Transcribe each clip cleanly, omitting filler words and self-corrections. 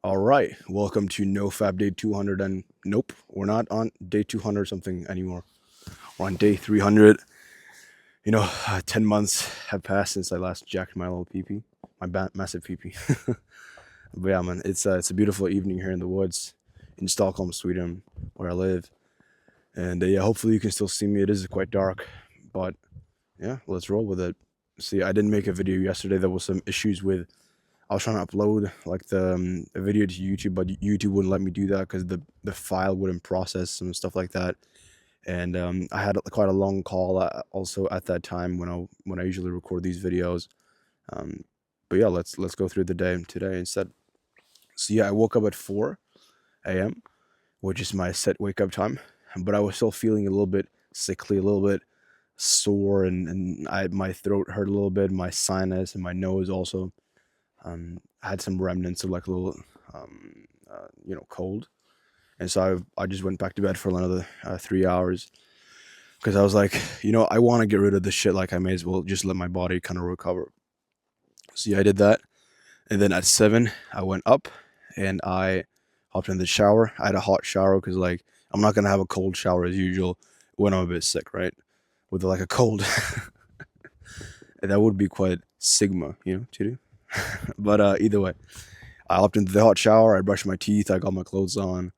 All right, welcome to NoFap day 200. And nope, we're not on day 200 something anymore. We're on day 300. 10 months have passed since I last jacked my little peepee, massive peepee. But yeah, man, it's a beautiful evening here in the woods in Stockholm, Sweden, where I live. And yeah, hopefully you can still see me. It is quite dark, but yeah, let's roll with it. See, I didn't make a video yesterday. There was some issues with I was trying to upload like a video to YouTube, but YouTube wouldn't let me do that because the file wouldn't process and stuff like that. And I had quite a long call also at that time when I usually record these videos. Um, but yeah, let's go through the day today instead. So yeah, I woke up at 4 a.m., which is my set wake up time, but I was still feeling a little bit sickly, a little bit sore, and my throat hurt a little bit, my sinus and my nose also had some remnants of like a little cold. And so I just went back to bed for another 3 hours because I was like, I want to get rid of this shit. Like I may as well just let my body kind of recover. So yeah, I did that. And then at 7 I went up and I hopped in the shower. I had a hot shower because like I'm not gonna have a cold shower as usual when I'm a bit sick, right? With like a cold. And that would be quite sigma, to do. But either way, I hopped into the hot shower. I brushed my teeth. I got my clothes on.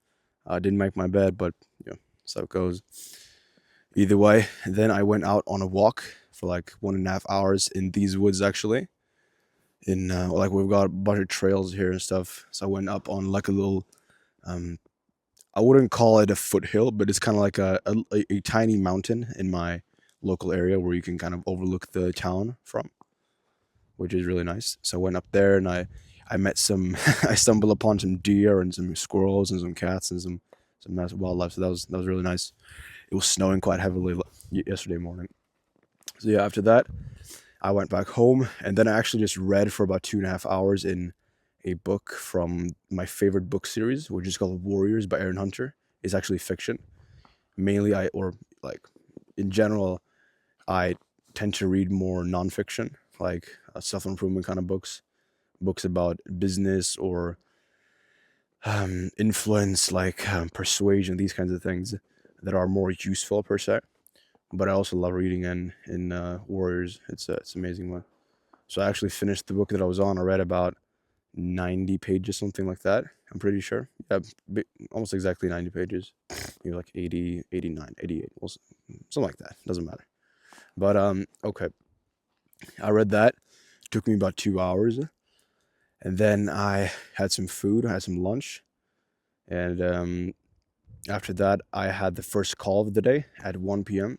I didn't make my bed, but that's how it goes. Either way, then I went out on a walk for like 1.5 hours in these woods actually. In like we've got a bunch of trails here and stuff. So I went up on like a little um I wouldn't call it a foothill, but it's kind of like a tiny mountain in my local area where you can kind of overlook the town from, which is really nice. So I went up there and I met some I stumbled upon some deer and some squirrels and some cats and some nice wildlife. So that was really nice. It was snowing quite heavily yesterday morning. So yeah, after that I went back home and then I actually just read for about 2.5 hours in a book from my favorite book series, which is called Warriors by Aaron Hunter. It's actually fiction. Mainly or like in general, I tend to read more nonfiction, like self-improvement kind of books about business or influence, like persuasion, these kinds of things that are more useful per se. But I also love reading in Warriors. It's an amazing one. So I actually finished the book that I was on. I read about 90 pages, something like that. I'm pretty sure. Yeah, almost exactly 90 pages. Maybe like 80, 89, 88, something like that. Doesn't matter. But okay. I read that. It took me about 2 hours. And then I had some food. I had some lunch. And after that, I had the first call of the day at 1 p.m.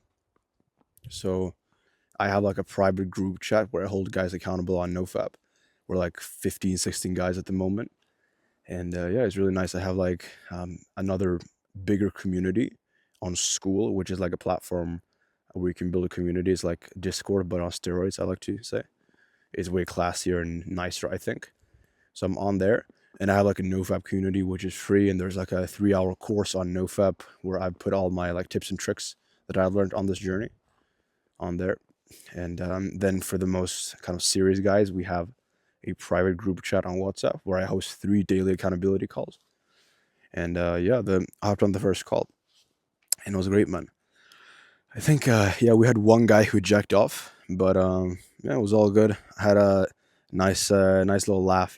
So I have like a private group chat where I hold guys accountable on NoFap. We're like 15, 16 guys at the moment. And yeah, it's really nice. I have like another bigger community on School, which is like a platform where you can build a community. It's like Discord, but on steroids, I like to say. It's way classier and nicer, I think. So I'm on there. And I have like a NoFap community, which is free. And there's like a 3-hour course on NoFap where I put all my like tips and tricks that I've learned on this journey on there. And then for the most kind of serious guys, we have a private group chat on WhatsApp where I host 3 daily accountability calls. And yeah, I hopped on the first call, and it was great, man. I think yeah, we had one guy who jacked off, but yeah, it was all good. I had a nice little laugh.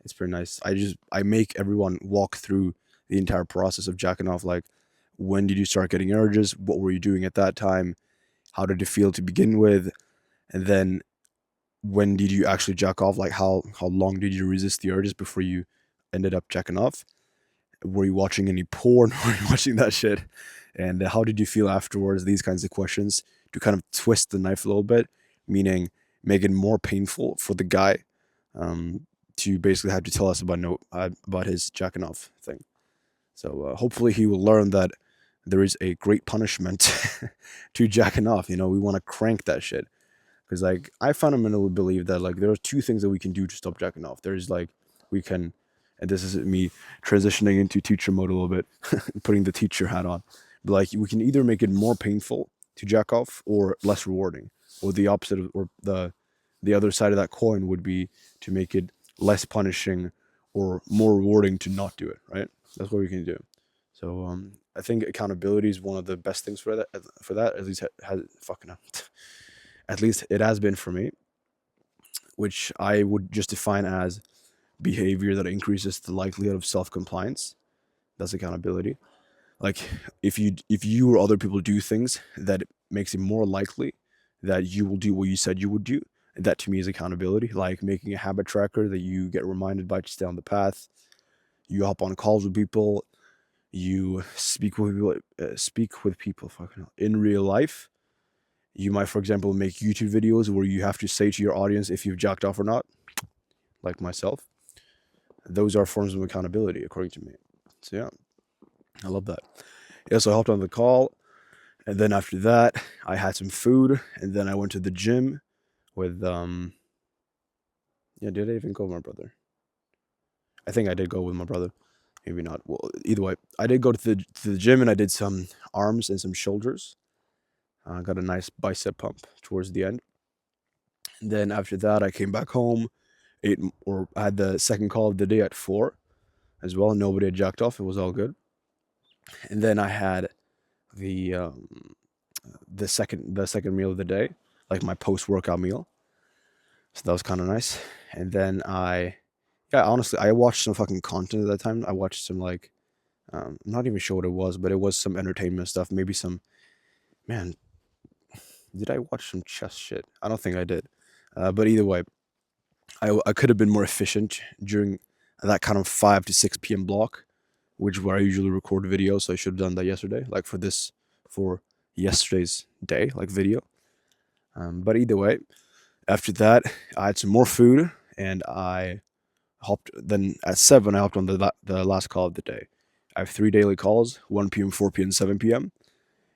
It's pretty nice. I make everyone walk through the entire process of jacking off. Like, when did you start getting urges? What were you doing at that time? How did it feel to begin with? And then when did you actually jack off? Like, how long did you resist the urges before you ended up jacking off? Were you watching any porn? Were you watching that shit? And how did you feel afterwards? These kinds of questions to kind of twist the knife a little bit, meaning make it more painful for the guy to basically have to tell us about his jacking off thing. So hopefully he will learn that there is a great punishment to jacking off. We want to crank that shit. Because like I fundamentally believe that like there are 2 things that we can do to stop jacking off. There's like we can, and this is me transitioning into teacher mode a little bit, putting the teacher hat on. But like we can either make it more painful to jack off or less rewarding, or the opposite of, or the other side of that coin would be to make it less punishing or more rewarding to not do it, right? That's what we can do. So I think accountability is one of the best things for that. For that, at least has fucking at least it has been for me, which I would just define as behavior that increases the likelihood of self compliance. That's accountability. Like if you or other people do things that makes it more likely that you will do what you said you would do, that to me is accountability. Like making a habit tracker that you get reminded by to stay on the path. You hop on calls with people. You speak with people. Fucking hell. In real life, you might, for example, make YouTube videos where you have to say to your audience if you've jacked off or not, like myself. Those are forms of accountability, according to me. So yeah, I love that. Yeah, so I hopped on the call, and then after that, I had some food, and then I went to the gym with Yeah, did I even go with my brother? I think I did go with my brother. Maybe not. Well, either way, I did go to the gym and I did some arms and some shoulders. I got a nice bicep pump towards the end. And then after that, I came back home, or I had the second call of the day at 4 as well. Nobody had jacked off. It was all good. And then I had the the second meal of the day, like my post workout meal. So that was kind of nice. And then yeah, honestly, I watched some fucking content at that time. I watched some like, I'm not even sure what it was, but it was some entertainment stuff. Maybe some, man, did I watch some chess shit? I don't think I did. But either way, I could have been more efficient during that kind of 5 to 6 p.m. block, which where I usually record videos. So I should have done that yesterday, like for yesterday's day, like video. But either way, after that, I had some more food and I hopped. Then at 7, I hopped on the last call of the day. I have 3 daily calls: 1 p.m., 4 p.m., 7 p.m.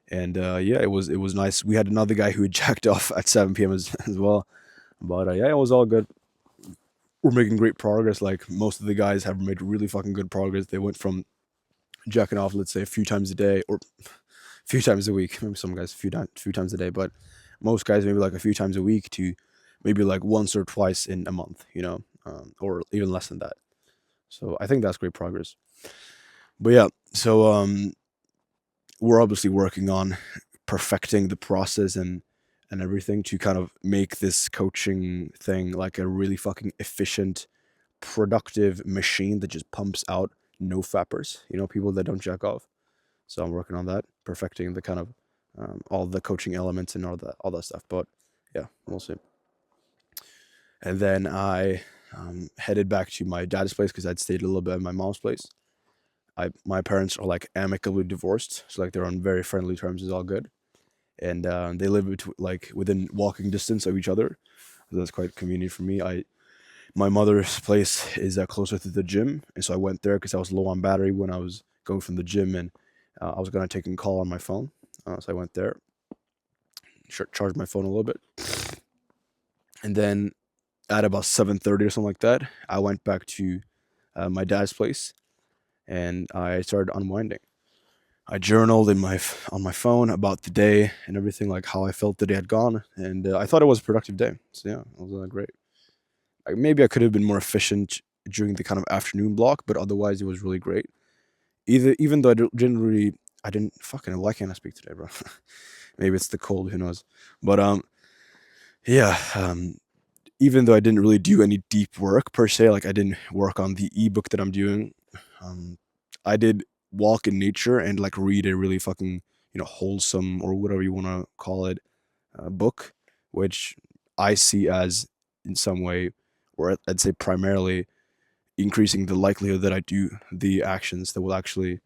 And yeah, it was nice. We had another guy who had jacked off at 7 p.m. as well. But yeah, it was all good. We're making great progress. Like most of the guys have made really fucking good progress. They went from jacking off, let's say, a few times a day or a few times a week. Maybe some guys few times a day, but most guys maybe like a few times a week to maybe like once or twice in a month, or even less than that. So I think that's great progress. But yeah, so we're obviously working on perfecting the process and everything to kind of make this coaching thing like a really fucking efficient, productive machine that just pumps out no fappers, people that don't jack off. So I'm working on that, perfecting the kind of all the coaching elements and all that stuff. But yeah, we'll see. And then I headed back to my dad's place because I'd stayed a little bit at my mom's place. My parents are like amicably divorced, so like they're on very friendly terms. It's all good, and they live like within walking distance of each other. So that's quite convenient for me. My mother's place is closer to the gym, and so I went there because I was low on battery when I was going from the gym, and I was gonna take a call on my phone. So I went there, charged my phone a little bit, and then at about 7:30 or something like that, I went back to my dad's place, and I started unwinding. I journaled on my phone about the day and everything, like how I felt the day had gone, and I thought it was a productive day. So yeah, it was great. Like, maybe I could have been more efficient during the kind of afternoon block, but otherwise it was really great. Even though I didn't fucking. Why can't I speak today, bro? Maybe it's the cold. Who knows? But yeah. Even though I didn't really do any deep work per se, like I didn't work on the ebook that I'm doing, um, I did walk in nature and like read a really fucking wholesome or whatever you want to call it book, which I see as in some way, or I'd say primarily, increasing the likelihood that I do the actions that will actually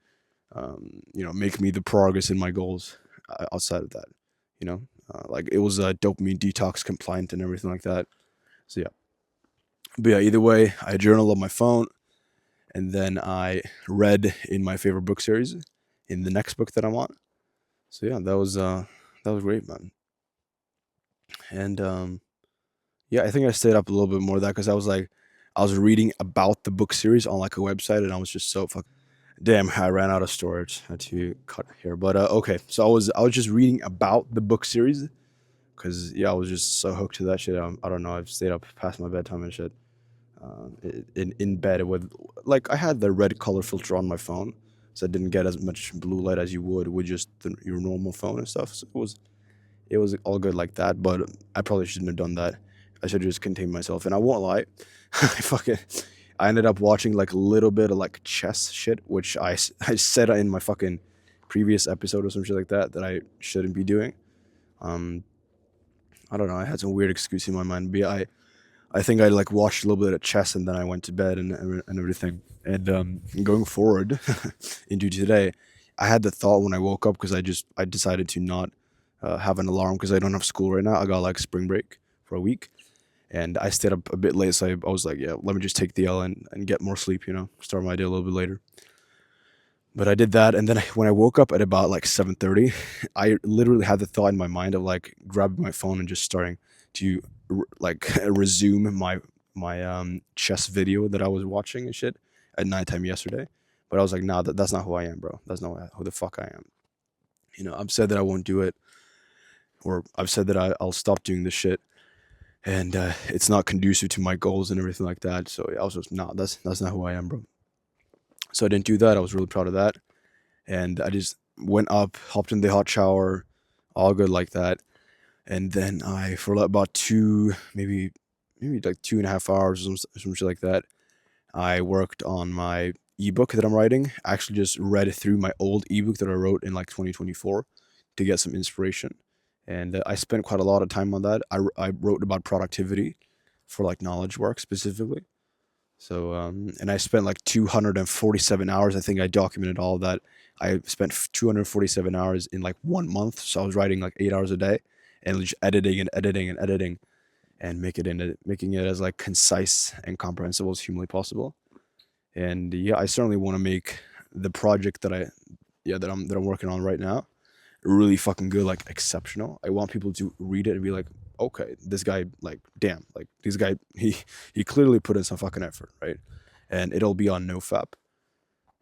make me the progress in my goals outside of that. Like it was a dopamine detox compliant and everything like that. So yeah. But yeah, either way, I journaled on my phone, and then I read in my favorite book series in the next book that I'm on. So yeah, that was great, man. And yeah, I think I stayed up a little bit more of that because I was reading about the book series on like a website, and I was just so fucking damn. I ran out of storage. I had to cut here, but okay. So I was just reading about the book series because yeah, I was just so hooked to that shit. I don't know. I've stayed up past my bedtime and shit. in bed with, like, I had the red color filter on my phone, so I didn't get as much blue light as you would with just your normal phone and stuff. So it was all good like that. But I probably shouldn't have done that. I should have just contained myself. And I won't lie, I ended up watching like a little bit of like chess shit, which I said in my fucking previous episode or some shit like that I shouldn't be doing. Um, I don't know. I had some weird excuse in my mind, but yeah, I think I like watched a little bit of chess and then I went to bed and everything. And going forward into today, I had the thought when I woke up because I decided to not have an alarm because I don't have school right now. I got like spring break for a week, and I stayed up a bit late, so I was like, yeah, let me just take the L and get more sleep. Start my day a little bit later. But I did that, and then when I woke up at about like 7:30, I literally had the thought in my mind of like grabbing my phone and just starting to like resume my chess video that I was watching and shit at nighttime yesterday. But I was like, nah, that's not who I am, bro. That's not who the fuck I am. I've said that I won't do it, or I've said that I'll stop doing this shit, and it's not conducive to my goals and everything like that. So I was just, nah, that's not who I am, bro. So I didn't do that. I was really proud of that. And I just went up, hopped in the hot shower, all good like that. And then I, for like about maybe like 2.5 hours or some shit like that, I worked on my ebook that I'm writing. I actually just read through my old ebook that I wrote in like 2024 to get some inspiration. And I spent quite a lot of time on that. I wrote about productivity for like knowledge work specifically. So, and I spent like 247 hours. I think I documented all of that. I spent 247 hours in like 1 month. So I was writing like 8 hours a day and just editing and editing and editing and making it as like concise and comprehensible as humanly possible. And yeah, I certainly want to make the project that I'm working on right now really fucking good, like exceptional. I want people to read it and be like, okay, this guy, like, damn, like this guy, he clearly put in some fucking effort, right? And it'll be on NoFap,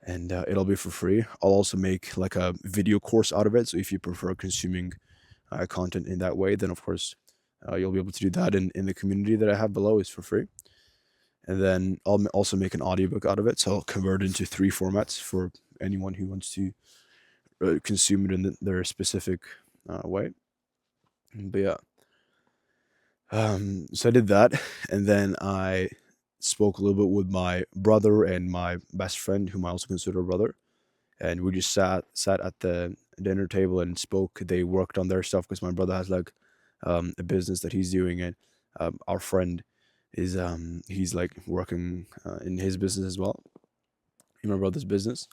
and it'll be for free. I'll also make like a video course out of it. So if you prefer consuming content in that way, then of course you'll be able to do that. In the community that I have below is for free. And then I'll also make an audiobook out of it. So I'll convert it into 3 formats for anyone who wants to consume it in their specific way. But yeah, so I did that, and then I spoke a little bit with my brother and my best friend, whom I also consider a brother, and we just sat at the dinner table and spoke. They worked on their stuff because my brother has like a business that he's doing, and our friend is he's like working in his business as well, in my brother's business.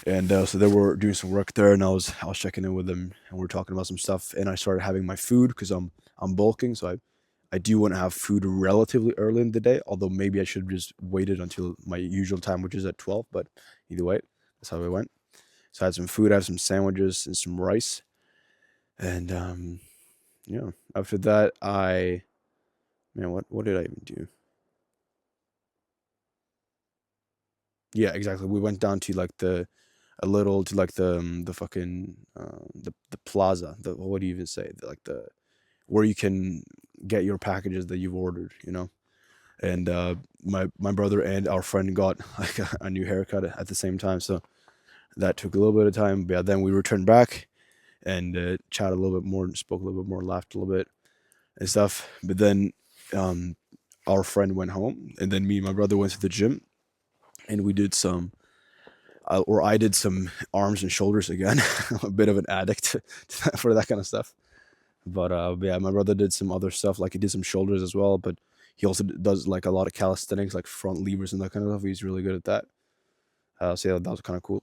And so they were doing some work there, and I was checking in with them, and we are talking about some stuff. And I started having my food because I'm bulking, so I do want to have food relatively early in the day. Although maybe I should have just waited until my usual time, which is at 12. But either way, that's how it went. So I had some food, I had some sandwiches and some rice, and yeah. After that, man, what did I even do? Yeah, exactly. We went down to like a little to like the fucking the plaza. The what do you even say? Like the where you can get your packages that you've ordered. And my brother and our friend got like a new haircut at the same time, so that took a little bit of time. But yeah, then we returned back and chatted a little bit more, spoke a little bit more, laughed a little bit and stuff. But then um, our friend went home, and then me and my brother went to the gym, and we did some or I did some arms and shoulders again. I'm a bit of an addict for that kind of stuff. But yeah, my brother did some other stuff, like he did some shoulders as well, but he also does like a lot of calisthenics, like front levers and that kind of stuff. He's really good at that. So yeah, that was kind of cool.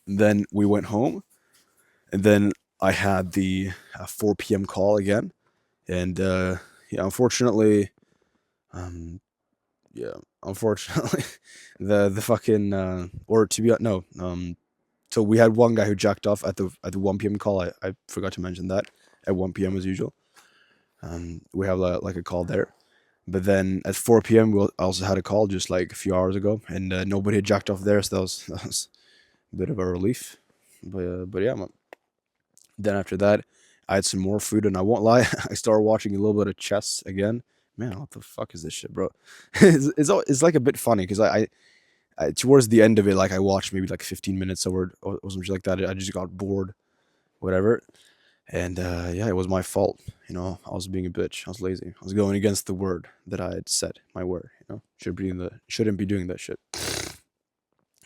And then we went home, and then I had the 4 p.m. call again, and yeah, unfortunately, um, yeah, unfortunately, the fucking or to be no, so we had one guy who jacked off at the 1 p.m. call. I forgot to mention that at 1 p.m. as usual. We have like a call there. But then at 4 p.m. we also had a call just like a few hours ago, and nobody had jacked off there, so that was a bit of a relief. But yeah, man. Then after that, I had some more food, and I won't lie, I started watching a little bit of chess again man, what the fuck is this shit, bro? It's like a bit funny because I towards the end of it, like I watched maybe like 15 minutes or something like that. I just got bored, whatever. And yeah, it was my fault. I was being a bitch. I was lazy. I was going against the word that I had said. My word. Shouldn't be doing that shit.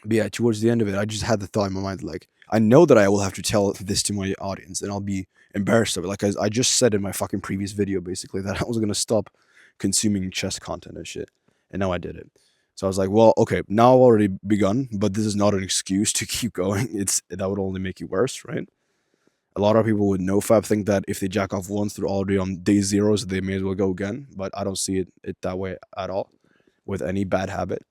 But yeah, towards the end of it, I just had the thought in my mind, like, I know that I will have to tell this to my audience, and I'll be embarrassed of it. Like I just said in my fucking previous video, basically, that I was gonna stop consuming chess content and shit, and now I did it. So I was like, well, okay, now I've already begun, but this is not an excuse to keep going. That would only make you worse, right? A lot of people with NoFap think that if they jack off once, they're already on day zero, so they may as well go again. But I don't see it that way at all with any bad habit.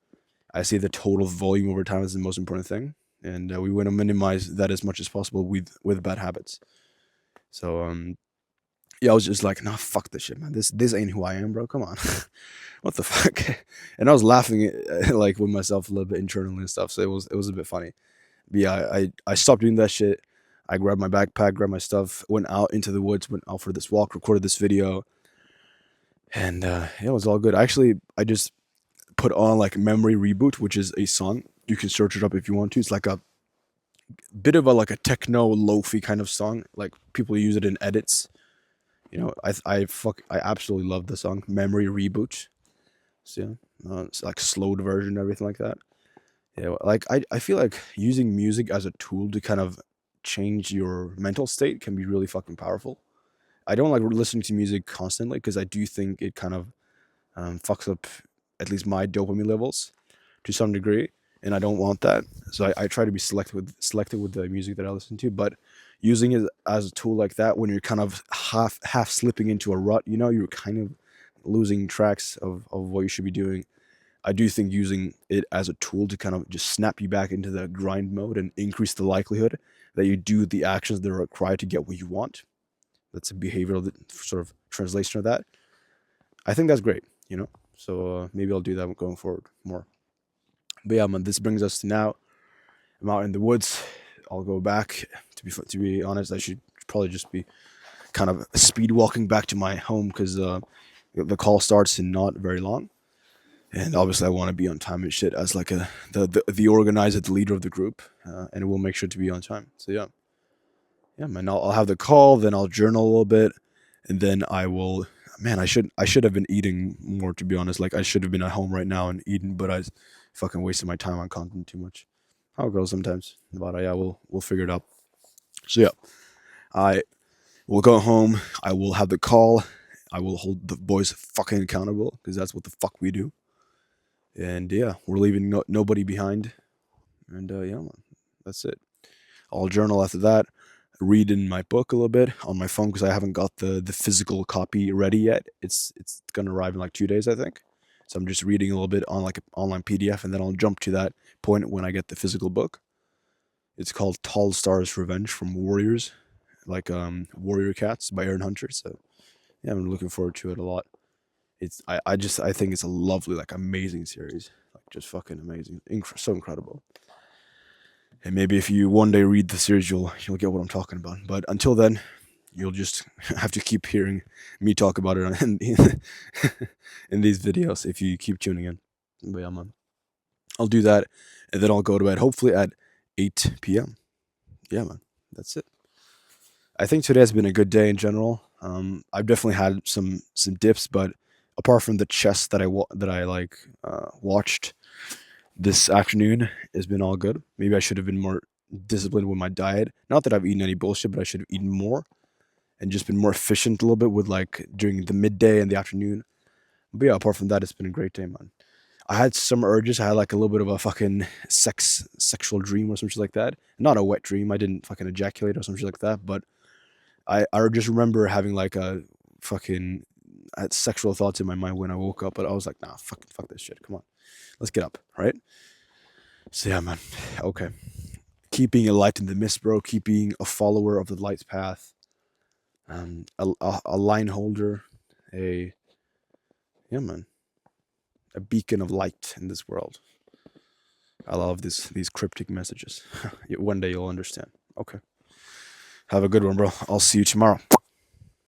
I see the total volume over time is the most important thing, and we want to minimize that as much as possible with bad habits. So yeah, I was just like, nah, fuck this shit, man. This ain't who I am, bro. Come on, what the fuck? And I was laughing like with myself a little bit internally and stuff. So it was a bit funny. But yeah, I stopped doing that shit. I grabbed my backpack, grabbed my stuff, went out into the woods, went out for this walk, recorded this video, and yeah, it was all good. Actually, I just put on like Memory Reboot, which is a song. You can search it up if you want to. It's like a bit of a like a techno lofi kind of song. Like people use it in edits. I absolutely love the song Memory Reboot. So yeah, it's like slowed version and everything like that. Yeah, like I feel like using music as a tool to kind of change your mental state can be really fucking powerful. I don't like listening to music constantly because I do think it kind of fucks up at least my dopamine levels to some degree, and I don't want that. So I try to be selective with the music that I listen to. But using it as a tool like that, when you're kind of half slipping into a rut, you're kind of losing tracks of what you should be doing. I do think using it as a tool to kind of just snap you back into the grind mode and increase the likelihood that you do the actions that are required to get what you want. That's a behavioral sort of translation of that. I think that's great. So maybe I'll do that going forward more. But yeah, man, this brings us to now. I'm out in the woods. I'll go back. To be honest, I should probably just be kind of speed walking back to my home because the call starts in not very long. And obviously, I want to be on time and shit as like the organizer, the leader of the group, and we'll make sure to be on time. So yeah, man. I'll have the call, then I'll journal a little bit, and then I will. Man, I should have been eating more, to be honest. Like I should have been at home right now and eating, but I fucking wasted my time on content too much. How it goes sometimes. But yeah, we'll figure it out. So yeah, I will go home. I will have the call. I will hold the boys fucking accountable because that's what the fuck we do. And yeah, we're leaving nobody behind. And yeah, man, that's it. I'll journal after that. Read in my book a little bit on my phone because I haven't got the physical copy ready yet. It's gonna arrive in like 2 days, I think. So I'm just reading a little bit on like an online PDF, and then I'll jump to that point when I get the physical book. It's called Tall Stars Revenge from Warriors, like Warrior Cats by Aaron Hunter. So yeah, I'm looking forward to it a lot. I think it's a lovely, like amazing series, like just fucking amazing, so incredible. And maybe if you one day read the series, you'll get what I'm talking about. But until then, you'll just have to keep hearing me talk about it in these videos if you keep tuning in. But yeah, man, I'll do that, and then I'll go to bed hopefully at 8 p.m. Yeah, man, that's it. I think today has been a good day in general. I've definitely had some dips, but apart from the chess that I like watched this afternoon, has been all good. Maybe I should have been more disciplined with my diet. Not that I've eaten any bullshit, but I should have eaten more and just been more efficient a little bit with like during the midday and the afternoon. But yeah, apart from that, it's been a great day, man. I had some urges. I had like a little bit of a fucking sexual dream or something like that. Not a wet dream. I didn't fucking ejaculate or something like that. But I just remember having like a fucking I had sexual thoughts in my mind when I woke up. But I was like, nah, fuck this shit. Come on, let's get up, right? So yeah, man. Okay, keep being a light in the mist, bro. Keep being a follower of the light's path. A line holder, a yeah, man, a beacon of light in this world. I love these cryptic messages. One day you'll understand. Okay. Have a good one, bro. I'll see you tomorrow.